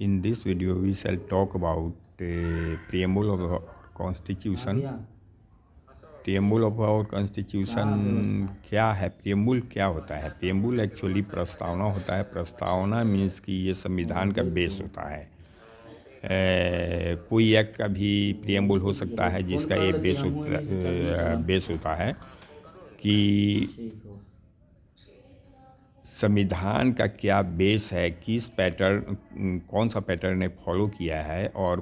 In this video, we shall talk about preamble of our constitution. preamble of our constitution क्या है? preamble क्या होता है? preamble actually प्रस्तावना होता है. प्रस्तावना मीन्स कि ये संविधान का बेस होता है. कोई एक्ट का भी preamble हो सकता है जिसका ये बेस होता है कि संविधान का क्या बेस है, किस पैटर्न, कौन सा पैटर्न ने फॉलो किया है और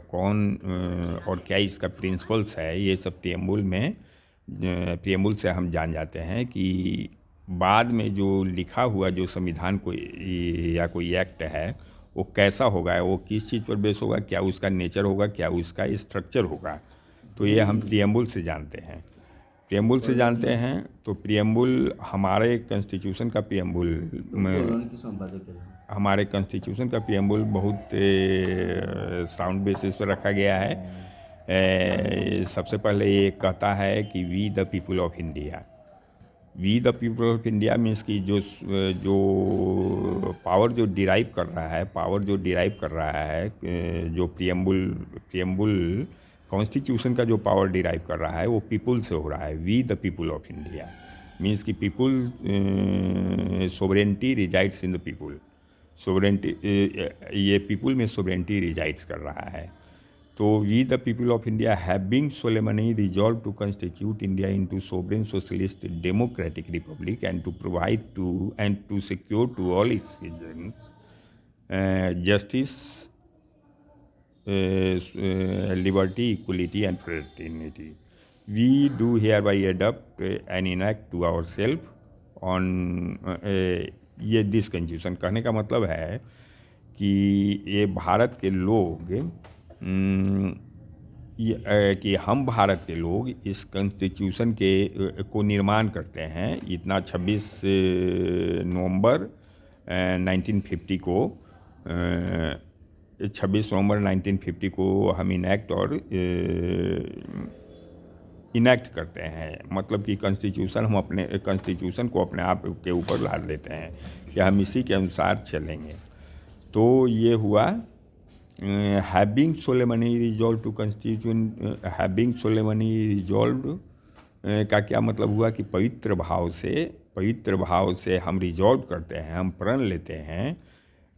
और क्या इसका प्रिंसिपल्स है. ये सब प्रियम्बुल से हम जान जाते हैं कि बाद में जो लिखा हुआ जो संविधान कोई या कोई एक्ट है वो कैसा होगा, वो किस चीज़ पर बेस होगा, क्या उसका नेचर होगा, क्या उसका स्ट्रक्चर होगा. तो ये हम प्रियम्बुल से जानते हैं. तो प्रियम्बुल हमारे कॉन्स्टिट्यूशन का हमारे कॉन्स्टिट्यूशन का प्रियम्बुल बहुत साउंड बेसिस पर रखा गया है. सबसे पहले ये कहता है कि we the people of India. We the people of India means कि जो पावर जो डिराइव कर रहा है, जो प्रियम्बुल कॉन्स्टिट्यूशन का जो पावर डिराइव कर रहा है वो पीपुल से हो रहा है. We the people of India means कि people sovereignty resides in the people. ये पीपुल में सोवरेंटी रिजाइड्स कर रहा है. तो we the people of India having solemnly resolve to constitute India into sovereign socialist democratic republic and to provide to secure to all its citizens justice, liberty, equality and fraternity. We do hereby adopt and enact to ourselves on ये this constitution. कहने का मतलब है कि ये भारत के लोग कि हम भारत के लोग इस कॉन्स्टिट्यूशन को निर्माण करते हैं. इतना 26 नवंबर 1950 को 26 नवंबर 1950 को हम इनैक्ट करते हैं. मतलब कि कॉन्स्टिट्यूशन हम अपने कॉन्स्टिट्यूशन को अपने आप के ऊपर लाद लेते हैं कि हम इसी के अनुसार चलेंगे. तो ये हुआ having solemnly resolve to constitution. Having solemnly resolve का क्या मतलब हुआ कि पवित्र भाव से हम रिजॉल्व करते हैं, हम प्रण लेते हैं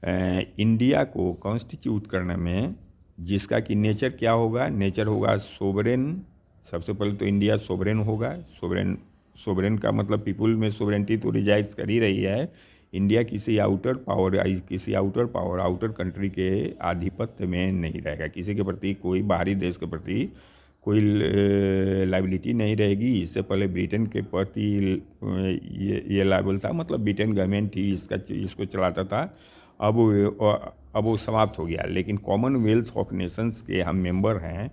इंडिया को कॉन्स्टिट्यूट करने में, जिसका कि नेचर क्या होगा. नेचर होगा सोवरेन. सबसे पहले तो इंडिया सोवरेन होगा. सोवरेन का मतलब पीपुल में सोवरेंटी तो रिजाइड्स कर ही रही है. इंडिया किसी आउटर कंट्री के आधिपत्य में नहीं रहेगा. किसी के प्रति, कोई बाहरी देश के प्रति कोई लाइबिलिटी नहीं रहेगी. इससे पहले ब्रिटेन के प्रति ये लाइबल था, मतलब ब्रिटेन गवर्नमेंट ही इसको चलाता था. अब वो समाप्त हो गया. लेकिन कॉमनवेल्थ ऑफ नेशंस के हम मेंबर हैं,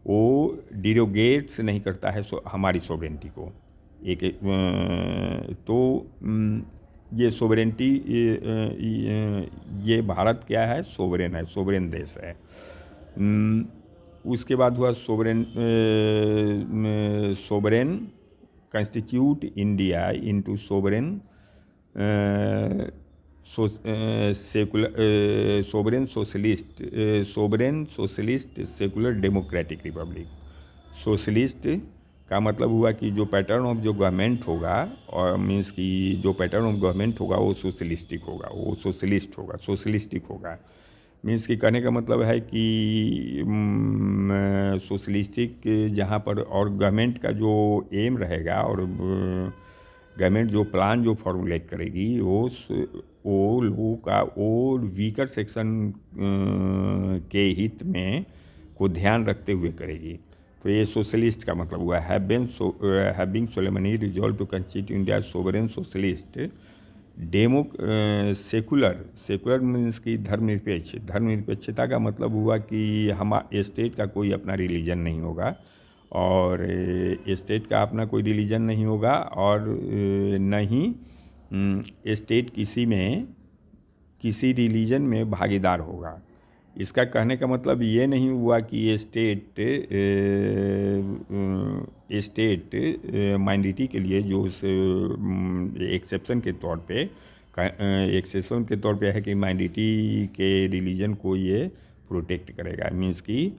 वो डिरोगेट्स नहीं करता है हमारी सोवरेंटी को. ये सोवरेंटी, ये भारत क्या है? सोवरेन है, सोवरेन देश है. उसके बाद हुआ sovereign constitute India into sovereign sovereign socialist secular democratic Republic. Socialist का मतलब हुआ कि जो पैटर्न ऑफ जो गवर्नमेंट होगा, और मीन्स कि जो पैटर्न ऑफ गवर्नमेंट होगा वो सोशलिस्टिक होगा. मीन्स कि कहने का मतलब है कि सोशलिस्टिक जहाँ पर, और गवर्नमेंट का जो एम रहेगा और गवर्नमेंट जो प्लान जो फॉर्मुलेट करेगी वो लोगों का, वो वीकर सेक्शन के हित में को ध्यान रखते हुए करेगी. तो ये सोशलिस्ट का मतलब हुआ. Having solemnly resolve to constitute India sovereign socialist secular means की धर्मनिरपेक्षता का मतलब हुआ कि हम स्टेट का कोई अपना रिलीजन नहीं होगा, और स्टेट का अपना कोई रिलीजन नहीं होगा, और न ही स्टेट किसी रिलीजन में भागीदार होगा. इसका कहने का मतलब ये नहीं हुआ कि ये स्टेट माइनॉरिटी के लिए जो एक्सेप्शन के तौर पे एक्सेशन के तौर पे है कि माइनॉरिटी के रिलीजन को ये प्रोटेक्ट करेगा। मीन्स कि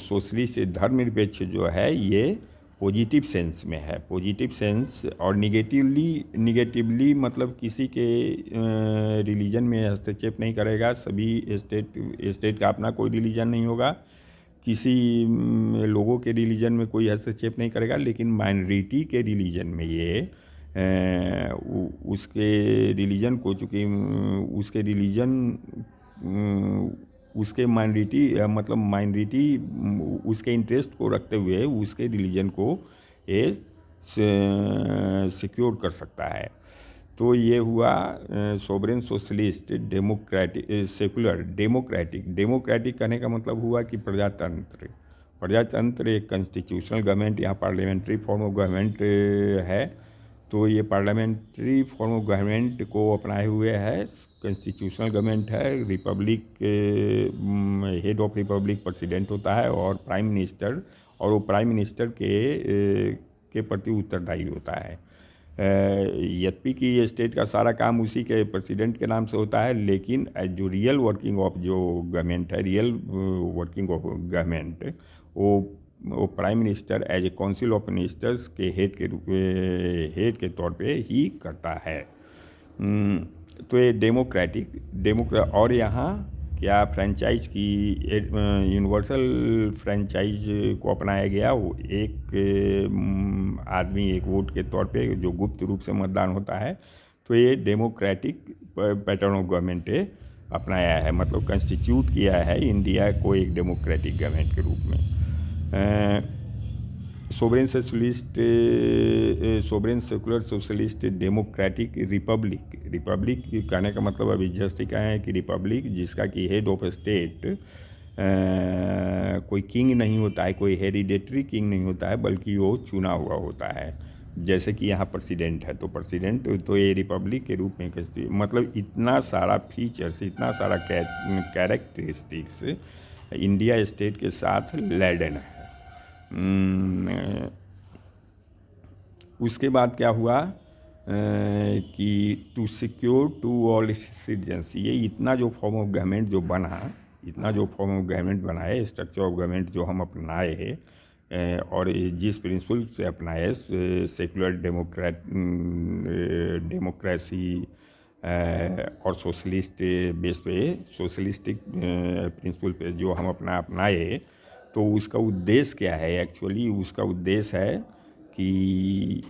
सोशलिस्ट धर्मनिरपेक्ष जो है ये पॉजिटिव सेंस में है, पॉजिटिव सेंस, और निगेटिवली मतलब किसी के रिलीजन में हस्तक्षेप नहीं करेगा। सभी स्टेट का अपना कोई रिलीजन नहीं होगा, किसी लोगों के रिलीजन में कोई हस्तक्षेप नहीं करेगा, लेकिन माइनॉरिटी के रिलीजन में ये उसके रिलीजन को, चूँकि उसके रिलीजन उसके माइनॉरिटी मतलब माइनॉरिटी उसके इंटरेस्ट को रखते हुए उसके रिलीजन को ये सिक्योर कर सकता है। तो ये हुआ sovereign socialist democratic secular democratic कहने का मतलब हुआ कि प्रजातंत्र एक कॉन्स्टिट्यूशनल गवर्नमेंट, यहाँ पार्लियामेंट्री फॉर्म ऑफ गवर्नमेंट है। तो ये पार्लियामेंट्री फॉर्म ऑफ गवर्नमेंट को अपनाए हुए है, कॉन्स्टिट्यूशनल गवर्नमेंट है। Republic head of Republic president होता है, और प्राइम मिनिस्टर, और वो प्राइम मिनिस्टर के प्रति उत्तरदायी होता है। यद्यपि कि स्टेट का सारा काम उसी के प्रेसिडेंट के नाम से होता है, लेकिन जो रियल वर्किंग ऑफ जो गवर्नमेंट है, रियल वर्किंग ऑफ गवर्नमेंट वो prime minister as a council of ministers के हेड के तौर पे ही करता है। तो ये डेमोक्रेटिक और यहाँ क्या फ्रेंचाइज की यूनिवर्सल फ्रेंचाइज को अपनाया गया। वो एक आदमी एक वोट के तौर पे जो गुप्त रूप से मतदान होता है। तो ये डेमोक्रेटिक पैटर्न ऑफ गवर्नमेंट अपनाया है, मतलब कंस्टिट्यूट किया है इंडिया को एक डेमोक्रेटिक गवर्नमेंट के रूप में। Sovereign secular socialist democratic Republic कहने का मतलब अभी जस्ट क्या है कि रिपब्लिक जिसका कि हेड ऑफ स्टेट कोई किंग नहीं होता है, कोई हेरिडेटरी किंग नहीं होता है, बल्कि वो चुना हुआ होता है। जैसे कि यहाँ प्रेसिडेंट है, तो प्रेसिडेंट तो ये रिपब्लिक के रूप में मतलब इतना सारा फीचर्स, इतना सारा कैरेक्टरिस्टिक्स इंडिया स्टेट के साथ लैडन है। उसके बाद क्या हुआ कि to secure to all citizens, ये इतना जो फॉर्म ऑफ गवर्नमेंट जो बना, इतना जो फॉर्म ऑफ गवर्नमेंट बनाए, स्ट्रक्चर ऑफ गवर्नमेंट जो हम अपनाए हैं, और जिस प्रिंसिपल से अपनाए सेकुलर डेमोक्रेसी और सोशलिस्ट बेस पे, सोशलिस्टिक प्रिंसिपल पे जो हम अपनाए, तो उसका उद्देश्य क्या है। एक्चुअली उसका उद्देश्य है कि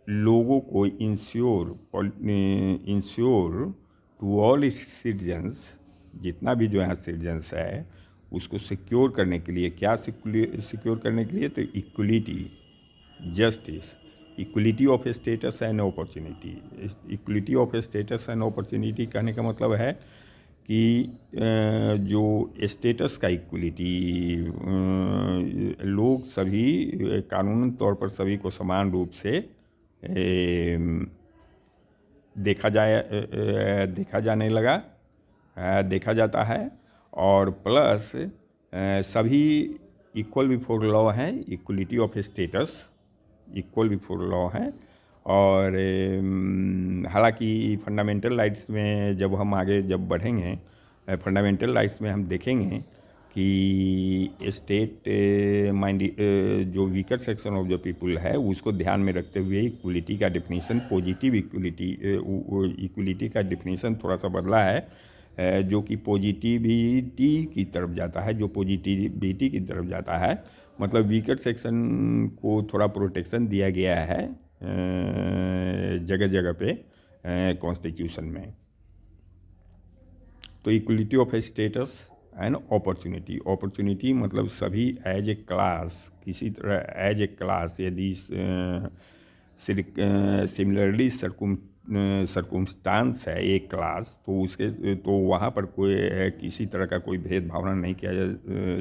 लोगों को इंश्योर टू ऑल सिटीजन्स, जितना भी जो यहाँ सिटीजन्स है उसको सिक्योर करने के लिए, क्या सिक्योर करने के लिए, तो equality, justice, equality of status and opportunity. Equality of status and opportunity कहने का मतलब है कि जो स्टेटस का इक्वलिटी, लोग सभी कानूनी तौर पर सभी को समान रूप से देखा जाता है, और प्लस सभी इक्वल बिफोर लॉ हैं, equality of status, equal before law हैं। और हालांकि फंडामेंटल राइट्स में जब हम आगे जब बढ़ेंगे, फंडामेंटल राइट्स में हम देखेंगे कि स्टेट जो weaker section of the people है उसको ध्यान में रखते हुए इक्वलिटी का डेफिनेशन, पॉजिटिव इक्वलिटी का डेफिनेशन थोड़ा सा बदला है, जो कि पॉजिटिविटी की तरफ जाता है, जो पॉजिटिविटी की तरफ जाता है, मतलब वीकर सेक्शन को थोड़ा प्रोटेक्शन दिया गया है जगह जगह पे कॉन्स्टिट्यूशन में। तो equality of status and opportunity मतलब सभी एज ए क्लास, किसी तरह एज ए क्लास, यदि सिमिलरली सर्कुमस्टांस है एक क्लास, तो वहाँ पर कोई किसी तरह का कोई भेदभावना नहीं किया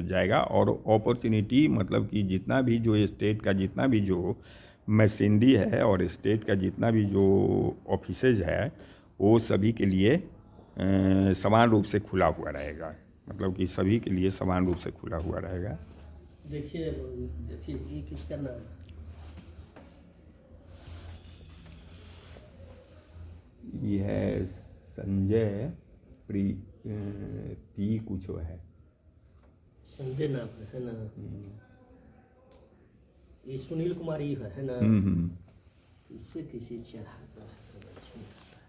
जाएगा। और अपॉर्चुनिटी मतलब कि जितना भी जो स्टेट का जितना भी जो मशीनरी है और स्टेट का जितना भी जो ऑफिसेज है वो सभी के लिए समान रूप से खुला हुआ रहेगा, मतलब कि सभी के लिए समान रूप से खुला हुआ रहेगा। देखिए ये किसका नाम है? ये है संजय प्री पी कुछ है। संजय नाम है ना। ये सुनील कुमार ही है ना। इससे किसी चढ़ाता है, समझ में आता है।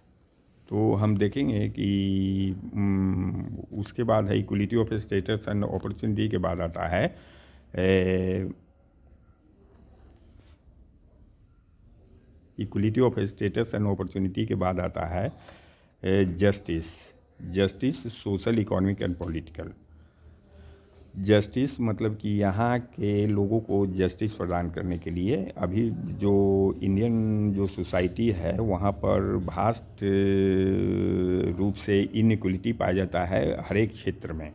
तो हम देखेंगे कि उसके बाद है equality of status and opportunity के बाद आता है equality of status and opportunity के बाद आता है justice social economic and political. Justice मतलब कि यहाँ के लोगों को जस्टिस प्रदान करने के लिए अभी जो इंडियन जो सोसाइटी है वहाँ पर भास्ट रूप से इनइक्वलिटी पाया जाता है हर एक क्षेत्र में।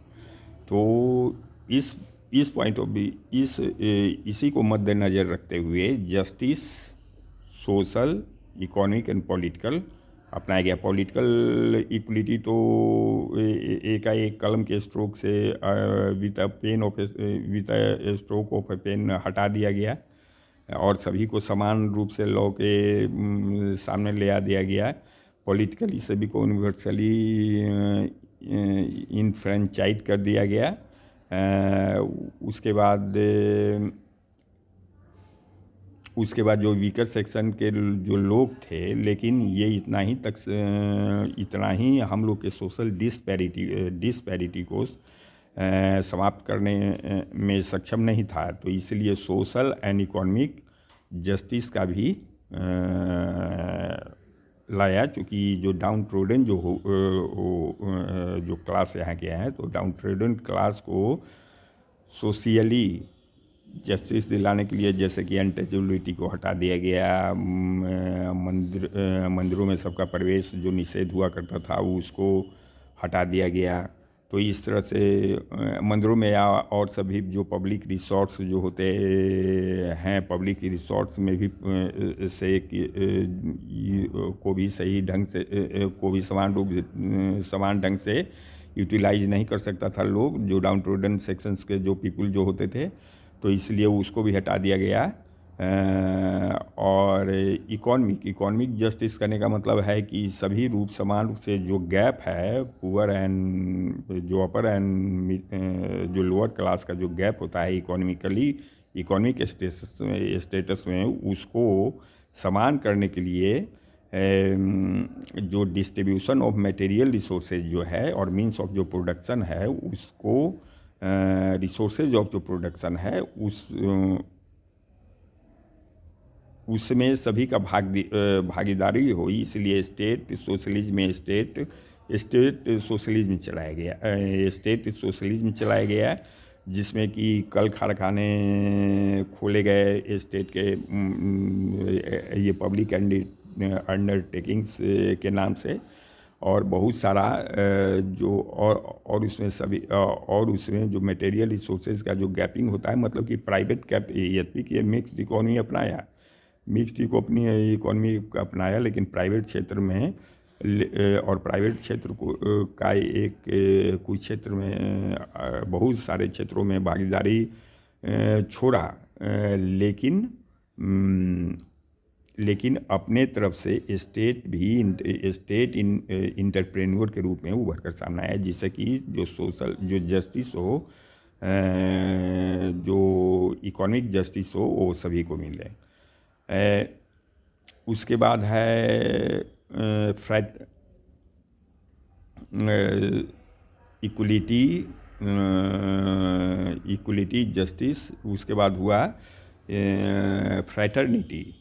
तो इस पॉइंट ऑफ व्यू इसी को मद्देनज़र रखते हुए justice social economic and political अपनाया गया। पॉलिटिकल इक्वलिटी तो एक कलम के स्ट्रोक से with a stroke of a pen हटा दिया गया और सभी को समान रूप से लॉ के सामने ले आ दिया गया। पॉलिटिकली सभी को यूनिवर्सली इनफ्रेंचाइज कर दिया गया। उसके बाद जो वीकर सेक्शन के जो लोग थे, लेकिन ये इतना ही हम लोग के सोशल डिस्पैरिटी को समाप्त करने में सक्षम नहीं था। तो इसलिए सोशल एंड इकोनॉमिक जस्टिस का भी लाया, चूँकि जो डाउन ट्रोडन जो क्लास यहाँ के हैं, तो डाउन ट्रोडन क्लास को सोशियली जस्टिस दिलाने के लिए जैसे कि अनटचेबिलिटी को हटा दिया गया, मंदिरों में सबका प्रवेश जो निषेध हुआ करता था उसको हटा दिया गया। तो इस तरह से मंदिरों में या और सभी जो पब्लिक रिसोर्ट्स जो होते हैं, पब्लिक रिसोर्ट्स में भी को भी सही ढंग से को भी समान ढंग से यूटिलाइज नहीं कर सकता था लोग, जो डाउन ट्रोडन सेक्शंस के जो पीपल जो होते थे। तो इसलिए उसको भी हटा दिया गया। और इकोनॉमिक जस्टिस करने का मतलब है कि सभी रूप समान रूप से जो गैप है पुअर एंड जो अपर एंड जो लोअर क्लास का जो गैप होता है इकोनॉमिक स्टेटस में, उसको समान करने के लिए जो डिस्ट्रीब्यूशन ऑफ मटेरियल रिसोर्सेज जो है और मीन्स ऑफ जो प्रोडक्शन है उसको रिसोर्सेज ऑफ जो प्रोडक्शन है उसमें सभी का भागीदारी हो। इसलिए स्टेट सोशलिज्म चलाया गया जिसमें कि कल कारखाने खोले गए स्टेट के ये पब्लिक अंडरटेकिंग्स के नाम से, और बहुत सारा जो और उसमें जो मटेरियल रिसोर्सेज का जो गैपिंग होता है, मतलब कि प्राइवेट की मिक्स्ड इकोनॉमी अपनाया, लेकिन प्राइवेट क्षेत्र में और प्राइवेट क्षेत्र को का कुछ क्षेत्र में बहुत सारे क्षेत्रों में भागीदारी छोड़ा, लेकिन अपने तरफ से स्टेट इंटरप्रेन्योर के रूप में उभर कर सामने आया, जिससे कि जो जस्टिस हो, जो इकोनॉमिक जस्टिस हो, वो सभी को मिले। उसके बाद है इक्वलिटी जस्टिस। उसके बाद हुआ fraternity,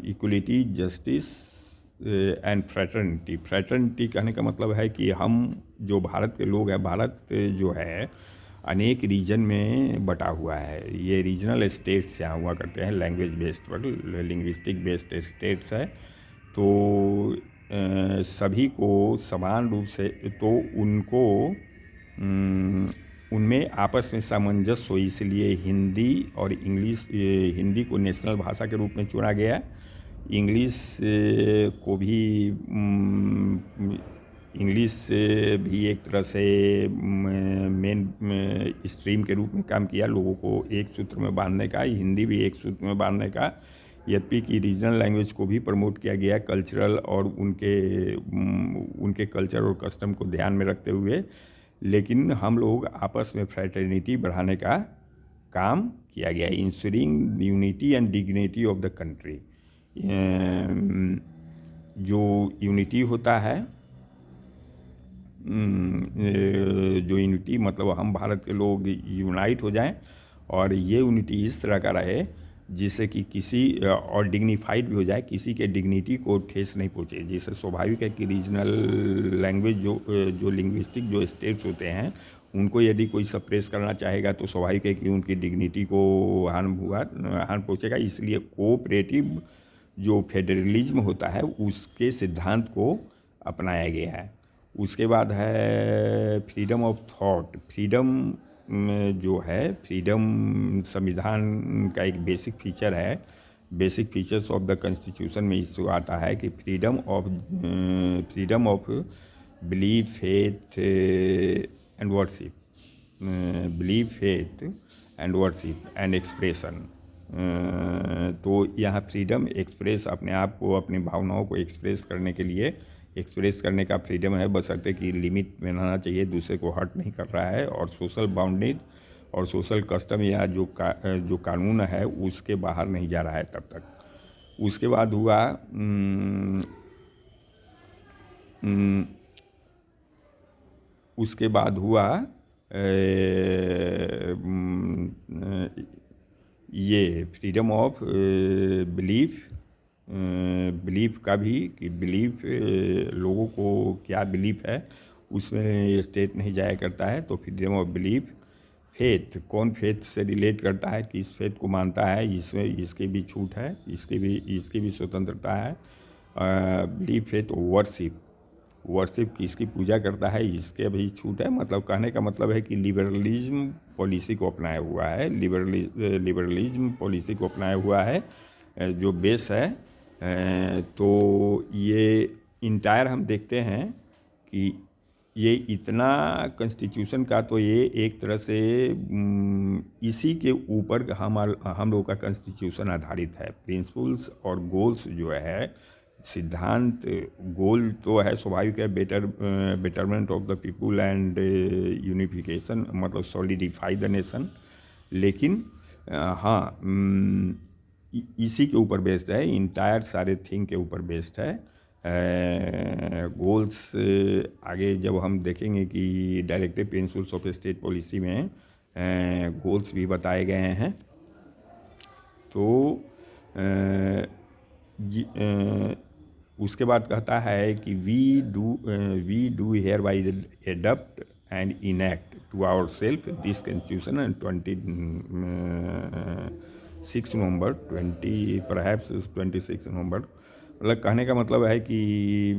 equality justice and fraternity कहने का मतलब है कि हम जो भारत के लोग हैं, भारत जो है अनेक रीजन में बटा हुआ है। ये रीजनल स्टेट्स यहाँ हुआ करते हैं, लैंग्वेज बेस्ड पर लिंग्विस्टिक बेस्ड स्टेट्स है। तो सभी को समान रूप से, तो उनको उनमें आपस में सामंजस्य हो, इसलिए हिंदी और इंग्लिश, हिंदी को नेशनल भाषा के रूप में चुना गया, इंग्लिश भी एक तरह से मेन स्ट्रीम के रूप में काम किया, लोगों को एक सूत्र में बांधने का, हिंदी भी एक सूत्र में बांधने का, यद्यपि की रीजनल लैंग्वेज को भी प्रमोट किया गया कल्चरल और उनके कल्चर और कस्टम को ध्यान में रखते हुए, लेकिन हम लोग आपस में फ्रेटर्निटी बढ़ाने का काम किया गया, ensuring unity and dignity of the country. जो यूनिटी होता है, जो यूनिटी मतलब हम भारत के लोग यूनाइट हो जाएं और ये यूनिटी इस तरह का रहे जिससे कि किसी और डिग्निफाइड भी हो जाए, किसी के डिग्निटी को ठेस नहीं पहुँचे। जैसे स्वाभाविक है कि रीजनल लैंग्वेज जो लिंग्विस्टिक जो स्टेट्स होते हैं उनको यदि कोई सप्रेस करना चाहेगा तो स्वाभाविक है कि उनकी डिग्निटी को हार्म पहुँचेगा। इसलिए कोऑपरेटिव जो फेडरलिज्म होता है उसके सिद्धांत को अपनाया गया है। उसके बाद है फ्रीडम ऑफ थॉट। फ्रीडम जो है, फ्रीडम संविधान का एक बेसिक फीचर है। Basic features of the constitution में इसको आता है कि freedom of belief, faith and worship, belief, faith and worship and expression. तो यहाँ फ्रीडम एक्सप्रेस, अपने आप को, अपनी भावनाओं को एक्सप्रेस करने के लिए, एक्सप्रेस करने का फ्रीडम है, बशर्ते कि लिमिट में रहना चाहिए, दूसरे को हर्ट नहीं कर रहा है, और सोशल बाउंडेज और सोशल कस्टम या जो कानून है उसके बाहर नहीं जा रहा है तब तक। उसके बाद हुआ ये फ्रीडम ऑफ बिलीफ का भी, कि बिलीफ लोगों को क्या बिलीफ है उसमें स्टेट नहीं जाया करता है। तो फ्रीडम ऑफ बिलीफ। फेथ, कौन फेथ से रिलेट करता है, किस फेथ को मानता है, इसमें इसकी भी छूट है, इसकी भी स्वतंत्रता है। Belief, faith. वर्शिप किसकी पूजा करता है, इसके भी छूट है। मतलब कहने का मतलब है कि लिबरलिज्म पॉलिसी को अपनाया हुआ है, लिबरलिज्म पॉलिसी को अपनाया हुआ है जो बेस है। तो ये इंटायर हम देखते हैं कि ये इतना कॉन्स्टिट्यूशन का, तो ये एक तरह से इसी के ऊपर हम लोग का कॉन्स्टिट्यूशन आधारित है। प्रिंसिपल्स और गोल्स जो है, सिद्धांत, गोल तो है स्वाभाविक है, betterment of the people and unification, मतलब सॉलिडिफाई द नेशन। लेकिन हाँ, इसी के ऊपर बेस्ड है, इंटायर सारे थिंग के ऊपर बेस्ड है। गोल्स आगे जब हम देखेंगे कि directive principles of state policy में गोल्स भी बताए गए हैं। तो उसके बाद कहता है कि we do hereby adopt and enact to our self this constitution and 26 November 26 November. मतलब कहने का मतलब है कि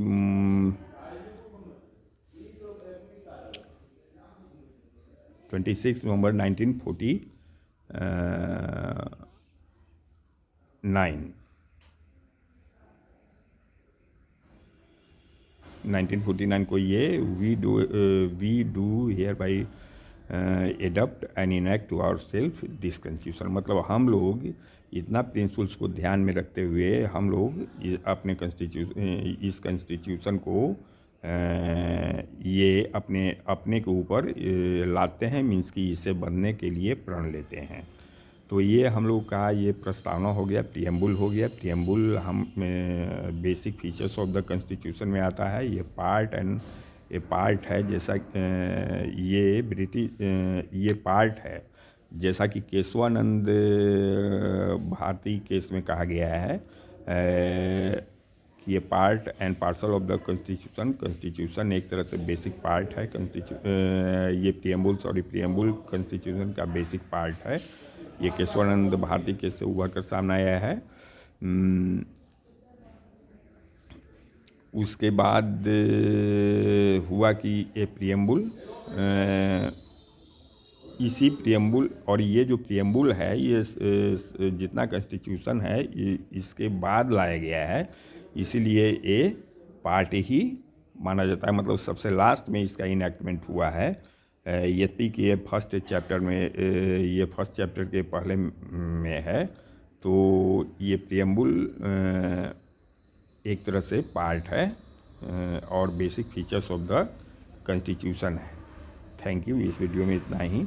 26 नवंबर 1949 को ये we do hereby adopt and enact to our self this constitution. मतलब हम लोग इतना प्रिंसिपल्स को ध्यान में रखते हुए हम लोग अपने इस कॉन्स्टिट्यूशन को ये अपने के ऊपर लाते हैं, मीन्स कि इसे बनने के लिए प्रण लेते हैं। तो ये हम लोग का ये प्रस्तावना हो गया, प्रियम्बुल हो गया। प्रियम्बुल हम basic features of the constitution में आता है। ये पार्ट है, जैसा ये पार्ट है, जैसा कि केशवानंद भारती केस में कहा गया है कि ये part and parcel of the constitution एक तरह से बेसिक पार्ट है। ये प्रियम्बुल्स और ये प्रियम्बुल कॉन्स्टिट्यूशन का बेसिक पार्ट है। ये केशवानंद भारती केस से उभर कर सामने आया है। उसके बाद हुआ कि ये प्रियम्बुल, इसी प्रियम्बुल, और ये जो प्रियम्बुल है ये जितना कॉन्स्टिट्यूशन है इसके बाद लाया गया है, इसीलिए ये पार्ट ही माना जाता है। मतलब सबसे लास्ट में इसका इनैक्टमेंट हुआ है। यद्यपि कि ये फर्स्ट चैप्टर के पहले में है, तो ये प्रियम्बुल एक तरह से पार्ट है और basic features of the constitution है। Thank you. इस वीडियो में इतना ही।